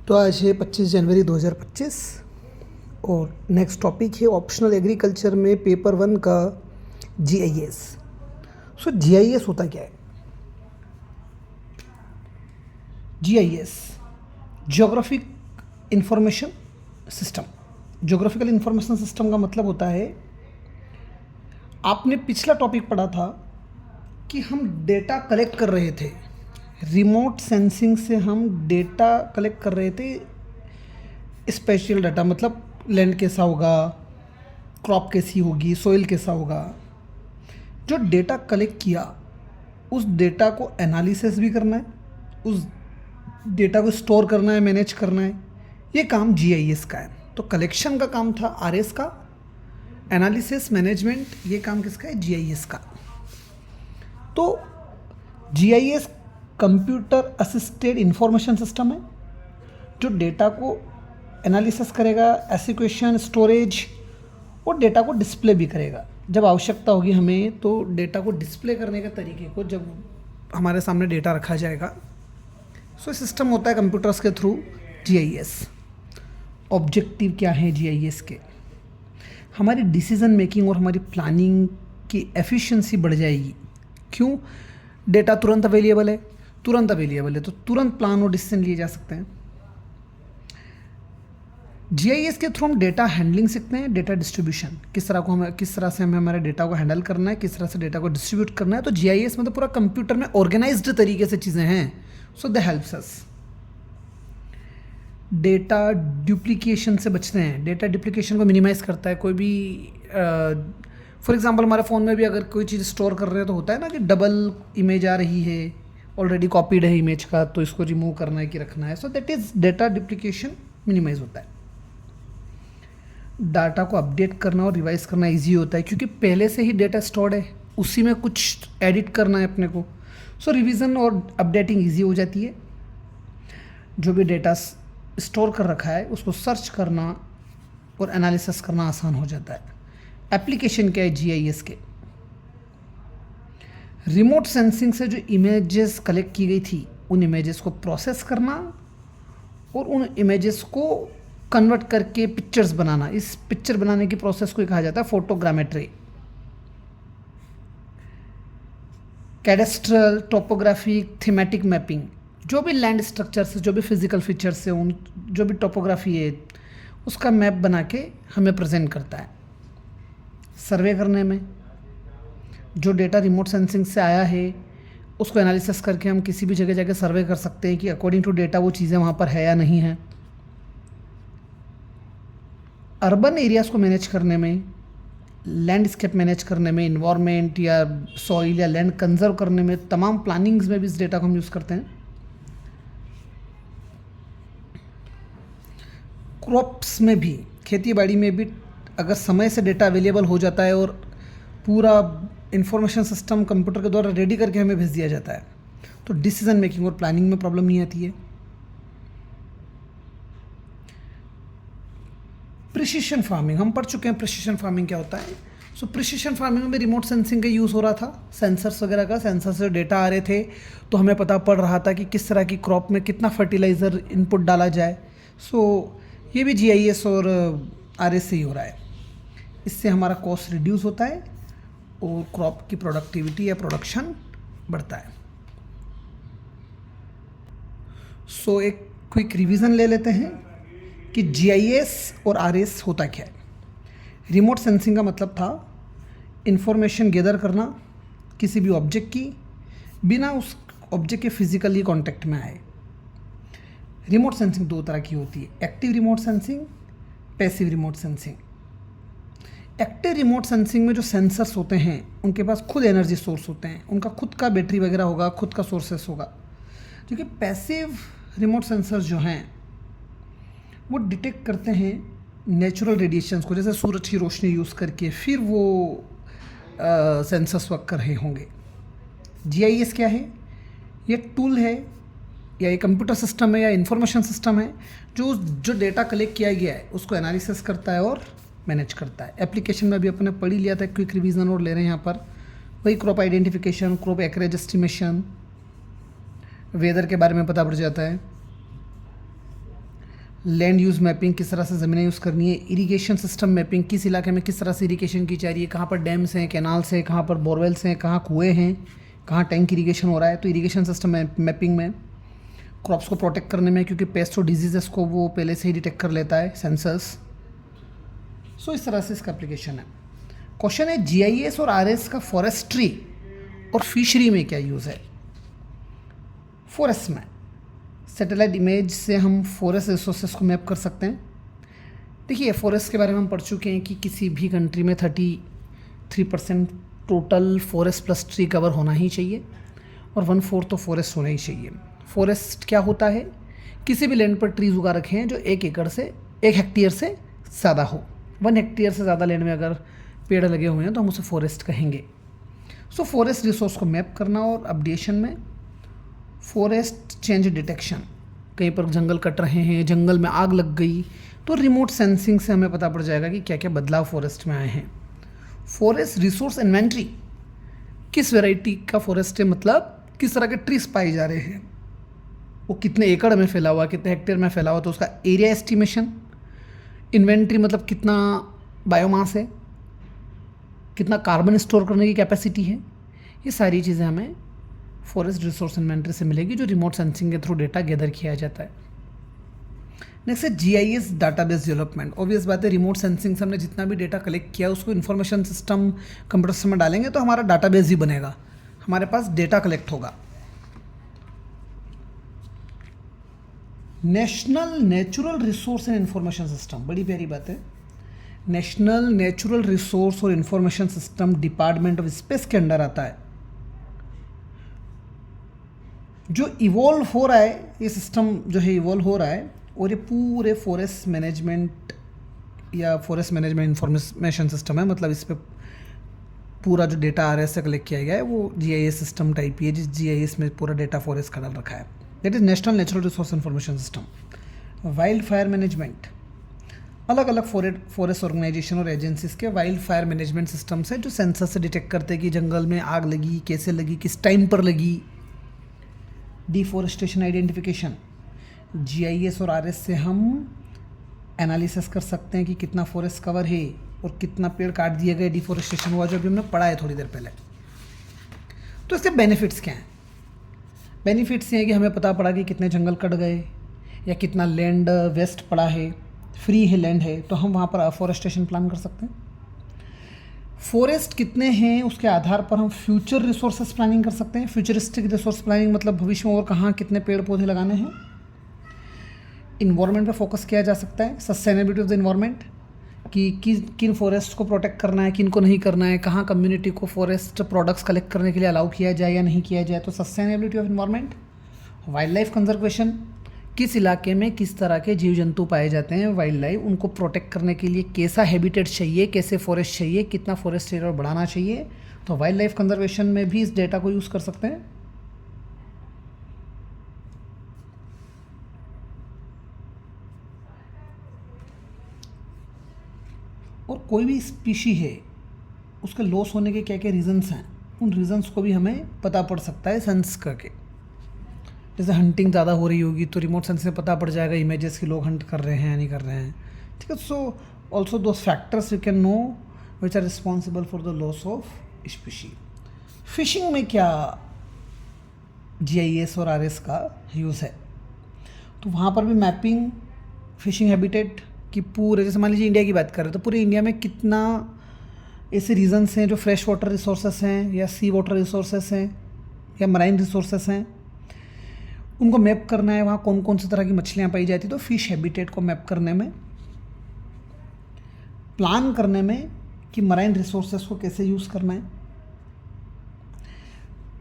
तो आज है 25 जनवरी 2025 और नेक्स्ट टॉपिक है ऑप्शनल एग्रीकल्चर में पेपर 1 का जीआईएस। सो जीआईएस होता क्या है? GIS geographic information system. Geographical information system का मतलब होता है, आपने पिछला टॉपिक पढ़ा था कि हम डेटा कलेक्ट कर रहे थे, रिमोट सेंसिंग से हम डेटा कलेक्ट कर रहे थे। स्पेशल डाटा मतलब लैंड कैसा होगा, क्रॉप कैसी होगी, सोइल कैसा होगा। जो डेटा कलेक्ट किया उस डेटा को एनालिसिस भी करना है, उस डेटा को स्टोर करना है, मैनेज करना है। ये काम जीआईएस का है। तो कलेक्शन का काम था आरएस का, एनालिसिस मैनेजमेंट ये काम किसका है? जीआईएस का। तो GIS computer assisted information system है जो डेटा को एनालिसिस करेगा, एसिक्वेशन, स्टोरेज और डेटा को डिस्प्ले भी करेगा। जब आवश्यकता होगी हमें तो डेटा को डिस्प्ले करने के तरीके को जब हमारे सामने डेटा रखा जाएगा। सो सिस्टम होता है कंप्यूटर्स के थ्रू जीआईएस। ऑब्जेक्टिव क्या है जीआईएस के? हमारी डिसीजन मेकिंग और हमारी प्लानिंग की एफिशिएंसी बढ़ जाएगी। क्यों? डेटा तुरंत अवेलेबल है, तो तुरंत प्लान और डिसीजन लिए जा सकते हैं। जीआईएस के थ्रू हम डेटा हैंडलिंग सीखते हैं, डेटा डिस्ट्रीब्यूशन, किस तरह से हमें हमारे डेटा को हैंडल करना है, किस तरह से डेटा को डिस्ट्रीब्यूट करना है। तो जीआईएस मतलब पूरा कंप्यूटर में ऑर्गेनाइज्ड तरीके से चीज़ें हैं। So they helps us. Data duplication से बचते हैं, डेटा डुप्लीकेशन को मिनिमाइज करता है। कोई भी फॉर एग्जांपल हमारे फ़ोन में भी अगर कोई चीज़ स्टोर कर रहे हैं तो होता है ना कि डबल इमेज आ रही है, ऑलरेडी कॉपीड है इमेज का, तो इसको रिमूव करना है कि रखना है। So that is data duplication minimise होता है। डाटा को अपडेट करना और रिवाइज करना इजी होता है क्योंकि पहले से ही डेटा स्टोर्ड है, उसी में कुछ एडिट करना है अपने को। सो रिवीजन और अपडेटिंग इजी हो जाती है। जो भी डेटा स्टोर कर रखा है उसको सर्च करना और एनालिसिस करना आसान हो जाता है। एप्लीकेशन क्या है जीआईएस के? रिमोट सेंसिंग से जो इमेजेस कलेक्ट की गई थी उन इमेजेस को प्रोसेस करना और उन इमेजेस को कन्वर्ट करके पिक्चर्स बनाना। इस पिक्चर बनाने की प्रोसेस को कहा जाता है photogrammetry. Cadastral, topographic, thematic mapping, जो भी लैंड स्ट्रक्चर्स, जो भी फिजिकल फीचर्स है, उन जो भी टोपोग्राफी है उसका मैप बना के हमें प्रेजेंट करता है। सर्वे करने में जो डेटा रिमोट सेंसिंग से आया है उसको एनालिसिस करके हम किसी भी जगह जाके सर्वे कर सकते हैं कि अकॉर्डिंग टू डेटा वो चीज़ें वहाँ पर है या नहीं है। अर्बन एरियाज़ को मैनेज करने में, लैंडस्केप मैनेज करने में, इन्वायरमेंट या सॉइल या लैंड कंजर्व करने में, तमाम प्लानिंग्स में भी इस डेटा को हम यूज़ करते हैं। क्रॉप्स में भी, खेती बाड़ी में भी अगर समय से डेटा अवेलेबल हो जाता है और पूरा इंफॉर्मेशन सिस्टम कंप्यूटर के द्वारा रेडी करके हमें भेज दिया जाता है तो डिसीजन मेकिंग और प्लानिंग में प्रॉब्लम नहीं आती है। प्रिसिशन फार्मिंग हम पढ़ चुके हैं। प्रिसिशन फार्मिंग क्या होता है? सो प्रिसिशन फार्मिंग में रिमोट सेंसिंग का यूज़ हो रहा था, सेंसर्स वगैरह का। सेंसर से डेटा आ रहे थे तो हमें पता पड़ रहा था कि किस तरह की क्रॉप में कितना फर्टिलाइज़र इनपुट डाला जाए। सो ये भी जीआईएस और आरएस से ही हो रहा है। इससे हमारा कॉस्ट रिड्यूस होता है और क्रॉप की प्रोडक्टिविटी या प्रोडक्शन बढ़ता है। सो एक क्विक रिवीजन ले लेते हैं कि जीआईएस और आरएस होता क्या है। रिमोट सेंसिंग का मतलब था इंफॉर्मेशन गैदर करना किसी भी ऑब्जेक्ट की बिना उस ऑब्जेक्ट के फिजिकली कांटेक्ट में आए। रिमोट सेंसिंग दो तरह की होती है, active remote sensing, passive remote sensing. Active remote sensing में जो सेंसर्स होते हैं उनके पास खुद एनर्जी सोर्स होते हैं, उनका खुद का बैटरी वगैरह होगा, खुद का सोर्सेस होगा। क्योंकि पैसिव रिमोट सेंसर्स जो हैं वो डिटेक्ट करते हैं नेचुरल रेडिएशंस को, जैसे सूरज की रोशनी यूज़ करके फिर वो सेंसर्स वर्क कर रहे होंगे। जीआईएस क्या है? ये टूल है या ये कंप्यूटर सिस्टम है या इंफॉर्मेशन सिस्टम है जो डेटा कलेक्ट किया गया है उसको एनालिसिस करता है और मैनेज करता है। एप्लीकेशन में भी अपने पढ़ ही लिया था, क्विक रिवीजन और ले रहे हैं यहाँ पर। वही crop identification, crop acreage estimation, weather के बारे में पता पड़ जाता है। लैंड यूज़ मैपिंग, किस तरह से ज़मीनें यूज़ करनी है। इरिगेशन सिस्टम मैपिंग, किस इलाके में किस तरह से इरिगेशन की जा रही है, कहाँ पर डैम्स हैं, कैनाल्स हैं, कहाँ पर बोरवेल्स हैं, कहाँ कुएँ हैं, कहाँ टैंक इरिगेशन हो रहा है। तो इरिगेशन सिस्टम मैपिंग में क्रॉप्स को प्रोटेक्ट करने में, क्योंकि पेस्ट और डिजीज़ को वो पहले से ही डिटेक्ट कर लेता है सेंसर्स। सो इस तरह से इसका एप्लीकेशन है। क्वेश्चन है जीआईएस और आरएस का फॉरेस्ट्री और फिशरी में क्या यूज़ है। फॉरेस्ट में सैटेलाइट इमेज से हम फॉरेस्ट रिसोर्सेज को मैप कर सकते हैं। देखिए, फॉरेस्ट के बारे में हम पढ़ चुके हैं कि किसी भी कंट्री में 33% total forest plus tree cover होना ही चाहिए और 1/4 तो फॉरेस्ट होना ही चाहिए। फॉरेस्ट क्या होता है, किसी भी लैंड पर ट्रीज उगा रखे हैं जो 1 हेक्टेयर से ज़्यादा हो। 1 हेक्टेयर से ज़्यादा लैंड में अगर पेड़ लगे हुए हैं तो हम उसे फॉरेस्ट कहेंगे। सो फॉरेस्ट रिसोर्स को मैप करना और अपडेशन में फॉरेस्ट चेंज डिटेक्शन, कहीं पर जंगल कट रहे हैं, जंगल में आग लग गई, तो रिमोट सेंसिंग से हमें पता पड़ जाएगा कि क्या क्या बदलाव फॉरेस्ट में आए हैं। फॉरेस्ट रिसोर्स इन्वेंट्री, किस वैरायटी का फॉरेस्ट है, मतलब किस तरह के ट्रीज पाए जा रहे हैं, वो कितने एकड़ में फैला हुआ, कितने हेक्टेयर में फैला हुआ, तो उसका एरिया एस्टिमेशन। इन्वेंट्री मतलब कितना बायोमास है, कितना कार्बन स्टोर करने की कैपेसिटी है। ये सारी चीज़ें हमें फॉरेस्ट रिसोर्स इन्वेंट्री से मिलेगी, जो रिमोट सेंसिंग के थ्रू डेटा गैदर किया जाता है। नेक्स्ट है जीआईएस डाटाबेस डेवलपमेंट। ऑब्वियस बात है, रिमोट सेंसिंग से हमने जितना भी डेटा कलेक्ट किया उसको इन्फॉर्मेशन सिस्टम कंप्यूटर सिस्टम में डालेंगे तो हमारा डाटाबेस ही बनेगा, हमारे पास डेटा कलेक्ट होगा। National natural resource and information system, बड़ी प्यारी बात है। नेशनल नेचुरल रिसोर्स और information system department of space के अंडर आता है। जो इवॉल्व हो रहा है, ये सिस्टम जो है इवॉल्व हो रहा है, और ये पूरे फॉरेस्ट मैनेजमेंट या फॉरेस्ट मैनेजमेंट इंफॉर्मेशन सिस्टम है। मतलब इस पर पूरा जो डेटा आरएस से कलेक्ट किया गया है वो जीआईएस सिस्टम टाइप ही है, जिस जीआईएस में पूरा डेटा फॉरेस्ट का डाल रखा है। That is national natural resource information system. Wild fire management, अलग अलग फॉरेस्ट ऑर्गेनाइजेशन और एजेंसीज के वाइल्ड फायर मैनेजमेंट सिस्टम्स है जो सेंसर से डिटेक्ट करते हैं कि जंगल में आग लगी, कैसे लगी, किस टाइम पर लगी। डिफॉरेस्टेशन आइडेंटिफिकेशन, जीआईएस और आरएस से हम एनालिसिस कर सकते हैं कि कितना फॉरेस्ट कवर है और कितना पेड़ काट दिए गए, डिफॉरेस्टेशन हुआ, जो अभी हमने पढ़ा है थोड़ी देर पहले। तो इसके बेनिफिट्स क्या हैं? बेनिफिट्स ये हैं कि हमें पता पड़ा कि कितने जंगल कट गए या कितना लैंड वेस्ट पड़ा है, फ्री है लैंड है, तो हम वहाँ पर अफॉरेस्टेशन प्लान कर सकते हैं। फॉरेस्ट कितने हैं उसके आधार पर हम फ्यूचर रिसोर्सेज प्लानिंग कर सकते हैं। फ्यूचरिस्टिक रिसोर्स प्लानिंग मतलब भविष्य में और कहाँ कितने पेड़ पौधे लगाने हैं। इन्वायरमेंट पे फोकस किया जा सकता है, सस्टेनेबिलिटी ऑफ द इन्वायरमेंट, कि किन फॉरेस्ट को प्रोटेक्ट करना है, किन को नहीं करना है, कहाँ कम्युनिटी को फॉरेस्ट प्रोडक्ट्स कलेक्ट करने के लिए अलाउ किया जाए या नहीं किया जाए, तो sustainability of environment. Wild life conservation, किस इलाके में किस तरह के जीव जंतु पाए जाते हैं, वाइल्ड लाइफ, उनको प्रोटेक्ट करने के लिए कैसा हैबिटेट चाहिए, कैसे फॉरेस्ट चाहिए, कितना फॉरेस्ट एरिया बढ़ाना चाहिए, तो वाइल्ड लाइफ कंजर्वेशन में भी इस डेटा को यूज़ कर सकते हैं। और कोई भी स्पीशी है उसके लॉस होने के क्या क्या रीजंस हैं, उन रीजंस को भी हमें पता पड़ सकता है सेंस करके। जैसे हंटिंग ज़्यादा हो रही होगी तो रिमोट सेंस से पता पड़ जाएगा इमेजेस कि लोग हंट कर रहे हैं या नहीं कर रहे हैं, ठीक है। So also those factors you can know which are responsible for the loss of species. Fishing में क्या जीआईएस और आरएस का यूज़ है, तो वहाँ पर भी मैपिंग फिशिंग हैबिटेट कि पूरे, जैसे मान लीजिए इंडिया की बात करें तो पूरे इंडिया में कितना ऐसे रीजन्स हैं जो फ्रेश वाटर रिसोर्सेस हैं या सी वाटर रिसोर्सेस हैं या मराइन रिसोर्सेस हैं, उनको मैप करना है। वहाँ कौन कौन सी तरह की मछलियाँ पाई जाती, तो फिश हैबिटेट को मैप करने में, प्लान करने में कि मराइन रिसोर्सेस को कैसे यूज़ करना है,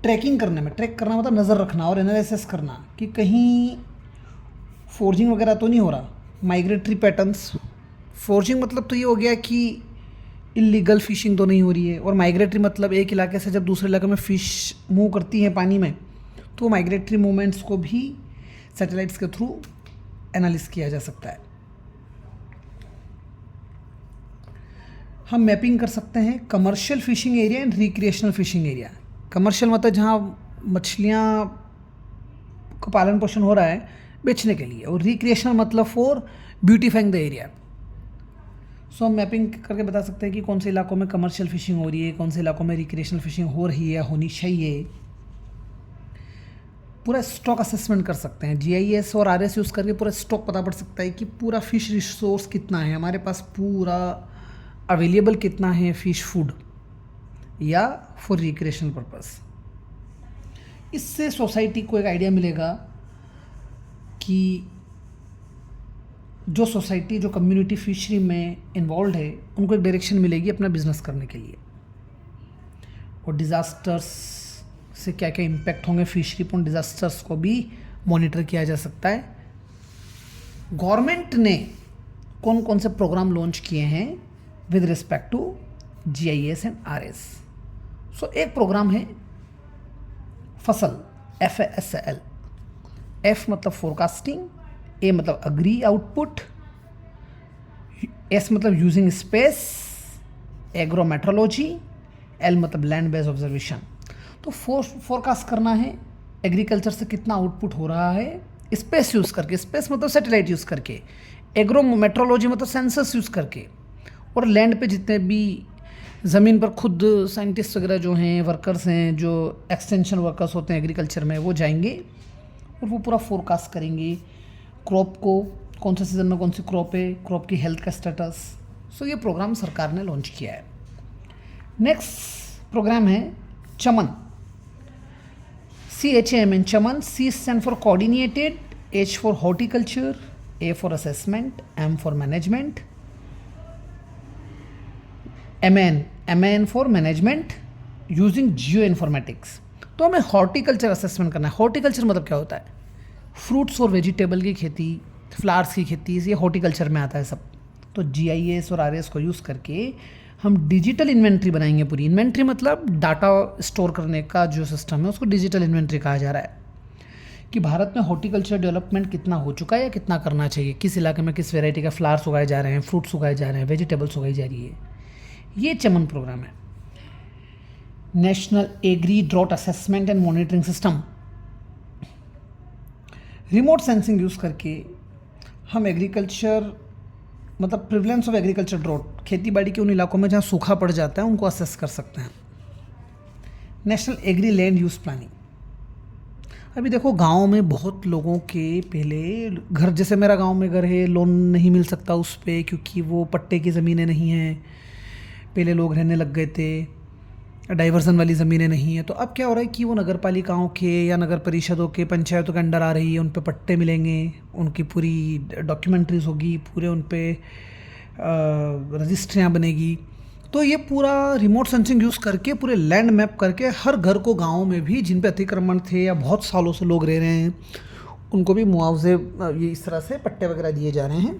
ट्रैकिंग करने में, ट्रैक करना मतलब नज़र रखना और एनालिसिस करना कि कहीं फोर्जिंग वगैरह तो नहीं हो रहा, माइग्रेटरी पैटर्न्स। फोर्जिंग मतलब तो ये हो गया कि इलीगल फिशिंग तो नहीं हो रही है, और माइग्रेटरी मतलब एक इलाके से जब दूसरे इलाके में फ़िश मूव करती हैं पानी में, तो माइग्रेटरी मूवमेंट्स को भी सैटेलाइट्स के थ्रू एनालिस किया जा सकता है। हम मैपिंग कर सकते हैं commercial fishing area and recreational fishing area. Commercial मतलब जहाँ मछलियाँ का पालन पोषण हो रहा है बेचने के लिए, और रिक्रिएशनल मतलब फॉर ब्यूटीफाइंग द एरिया। सो हम मैपिंग करके बता सकते हैं कि कौन से इलाकों में कमर्शियल फिशिंग हो रही है, कौन से इलाकों में रिक्रिएशनल फिशिंग हो रही है, होनी चाहिए। पूरा स्टॉक असेसमेंट कर सकते हैं, GIS और RS यूज़ करके पूरा स्टॉक पता पड़ सकता है कि पूरा फिश रिसोर्स कितना है हमारे पास, पूरा अवेलेबल कितना है फिश फूड या फॉर रिक्रिएशनल पर्पस। इससे सोसाइटी को एक आइडिया मिलेगा कि जो सोसाइटी, जो कम्युनिटी फिशरी में इन्वॉल्व है, उनको एक डायरेक्शन मिलेगी अपना बिजनेस करने के लिए। और डिज़ास्टर्स से क्या क्या इम्पैक्ट होंगे फिशरी पर, डिज़ास्टर्स को भी मॉनिटर किया जा सकता है। गवर्नमेंट ने कौन कौन से प्रोग्राम लॉन्च किए हैं with respect to GIS and RS। So एक प्रोग्राम है फसल, FASL। F मतलब फोरकास्टिंग, A मतलब अग्री आउटपुट, S मतलब यूजिंग स्पेस, एग्रोमेट्रोलॉजी, L मतलब लैंड बेस्ड ऑब्जर्वेशन। तो फोरकास्ट करना है एग्रीकल्चर से कितना आउटपुट हो रहा है स्पेस यूज़ करके, स्पेस मतलब सैटेलाइट यूज़ करके, एग्रोमेट्रोलॉजी मतलब सेंसर्स यूज़ करके, और लैंड पे जितने भी ज़मीन पर खुद साइंटिस्ट वगैरह जो हैं, वर्कर्स हैं, जो एक्सटेंशन वर्कर्स होते हैं एग्रीकल्चर में, वो जाएंगे और वो पूरा फोरकास्ट करेंगे क्रॉप को, कौन से सीज़न में कौन सी क्रॉप है, क्रॉप की हेल्थ का स्टेटस। सो ये प्रोग्राम सरकार ने लॉन्च किया है। नेक्स्ट प्रोग्राम है चमन, CHAMN, Chaman. C stand for coordinated, H for horticulture, A for assessment, M for management, MN for management using geo informatics. तो हमें हॉर्टिकल्चर असेसमेंट करना है। हॉर्टिकल्चर मतलब क्या होता है? फ्रूट्स और वेजिटेबल की खेती, फ्लावर्स की खेती, ये हॉर्टिकल्चर में आता है सब। तो GIS और RS को यूज़ करके हम डिजिटल इन्वेंट्री बनाएंगे पूरी। इन्वेंट्री मतलब डाटा स्टोर करने का जो सिस्टम है उसको डिजिटल इन्वेंट्री कहा जा रहा है, कि भारत में हॉर्टिकल्चर डेवलपमेंट कितना हो चुका है या कितना करना चाहिए, किस इलाके में किस वैरायटी का फ्लावर्स उगाए जा रहे हैं, फ्रूट्स उगाए जा रहे हैं, वेजिटेबल्स उगाई जा रही है। ये चमन प्रोग्राम है। National agri drought assessment and monitoring system, remote sensing use करके हम एग्रीकल्चर मतलब प्रिवलेंस ऑफ एग्रीकल्चर ड्रॉट, खेती बाड़ी के उन इलाकों में जहाँ सूखा पड़ जाता है उनको असेस कर सकते हैं। National agri land use planning, अभी देखो गांव में बहुत लोगों के पहले घर, जैसे मेरा गांव में घर है, लोन नहीं मिल सकता उस पर क्योंकि वो पट्टे की ज़मीनें नहीं हैं, पहले लोग रहने लग गए थे, डाइवर्जन वाली ज़मीनें नहीं हैं। तो अब क्या हो रहा है कि वो नगर पालिकाओं के या नगर परिषदों के, पंचायतों के अंडर आ रही है, उन पे पट्टे मिलेंगे, उनकी पूरी डॉक्यूमेंट्रीज होगी, पूरे उन पे रजिस्ट्रियाँ बनेगी। तो ये पूरा रिमोट सेंसिंग यूज़ करके पूरे लैंड मैप करके हर घर को, गाँव में भी जिन पे अतिक्रमण थे या बहुत सालों से लोग रह रहे हैं, उनको भी मुआवजे ये इस तरह से पट्टे वगैरह दिए जा रहे हैं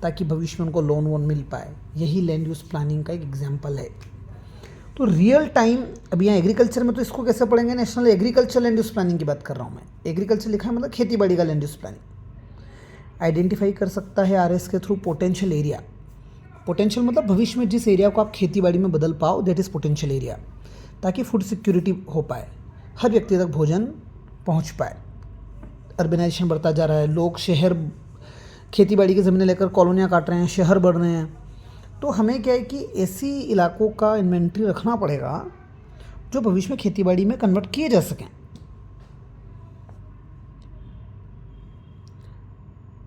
ताकि भविष्य में उनको लोन वोन मिल पाए। यही लैंड यूज़ प्लानिंग का एक एग्जाम्पल है। तो रियल टाइम अब यहाँ एग्रीकल्चर में तो इसको कैसे पढ़ेंगे? National agriculture land use planning की बात कर रहा हूँ मैं। एग्रीकल्चर लिखा है मतलब खेती बाड़ी का लैंड यूज़ प्लानिंग। आइडेंटिफाई कर सकता है RS के थ्रू पोटेंशियल एरिया। पोटेंशियल मतलब भविष्य में जिस एरिया को आप खेती बाड़ी में बदल पाओ, दैट इज़ पोटेंशियल एरिया, ताकि फूड सिक्योरिटी हो पाए, हर व्यक्ति तक भोजन पहुँच पाए। अर्बनाइजेशन बढ़ता जा रहा है, लोग शहर खेती बाड़ी की ज़मीनें लेकर कॉलोनियाँ काट रहे हैं, शहर बढ़ रहे हैं। तो हमें क्या है कि ऐसी इलाकों का इन्वेंट्री रखना पड़ेगा जो भविष्य में खेतीबाड़ी में कन्वर्ट किए जा सकें।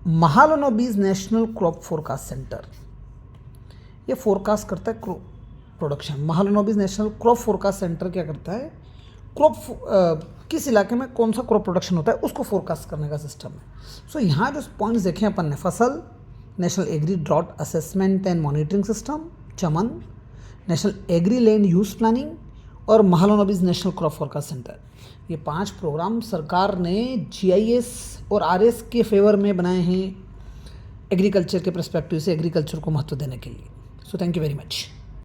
Mahalanobis national crop forecast centre, ये फोरकास्ट करता है crop production. Mahalanobis national crop forecast centre क्या करता है? किस इलाके में कौन सा क्रॉप प्रोडक्शन होता है उसको फोरकास्ट करने का सिस्टम है। सो यहाँ जो पॉइंट्स देखे अपन ने, Fasal, national agri drought assessment and monitoring system, Chaman, national agri land use planning और Mahalanobis national crop forecast centre, ये 5 प्रोग्राम सरकार ने GIS और RS के फेवर में बनाए हैं एग्रीकल्चर के पर्सपेक्टिव से, एग्रीकल्चर को महत्व देने के लिए। So thank you very much.